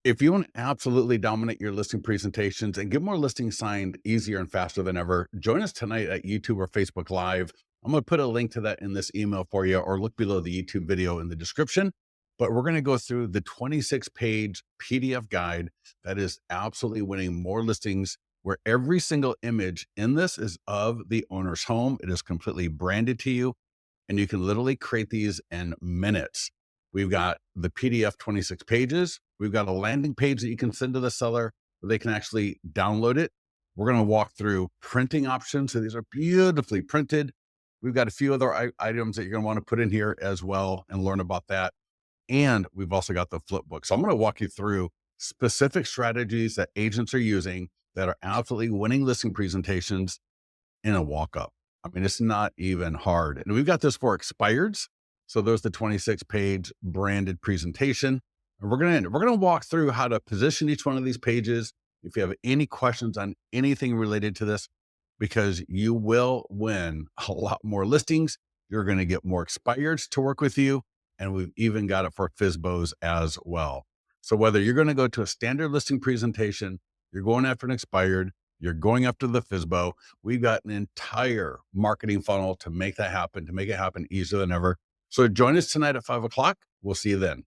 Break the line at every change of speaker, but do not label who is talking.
If you want to absolutely dominate your listing presentations and get more listings signed easier and faster than ever, join us tonight at YouTube or Facebook Live. I'm going to put a link to that in this email for you, or look below the YouTube video in the description. But we're going to go through the 26-page PDF guide that is absolutely winning more listings, where every single image in this is of the owner's home. It is completely branded to you, and you can literally create these in minutes. We've got the PDF 26 pages. We've got a landing page that you can send to the seller where they can actually download it. We're going to walk through printing options. So these are beautifully printed. We've got a few other items that you're going to want to put in here as well and learn about that. And we've also got the flipbook. So I'm going to walk you through specific strategies that agents are using that are absolutely winning listing presentations in a walk-up. I mean, it's not even hard. And we've got this for expireds. So there's the 26-page branded presentation. And we're gonna walk through how to position each one of these pages. If you have any questions on anything related to this, because you will win a lot more listings. You're going to get more expireds to work with you. And we've even got it for FSBOs as well. So whether you're going to go to a standard listing presentation, you're going after an expired, you're going after the FSBO, we've got an entire marketing funnel to make that happen, to make it happen easier than ever. So join us tonight at 5 o'clock. We'll see you then.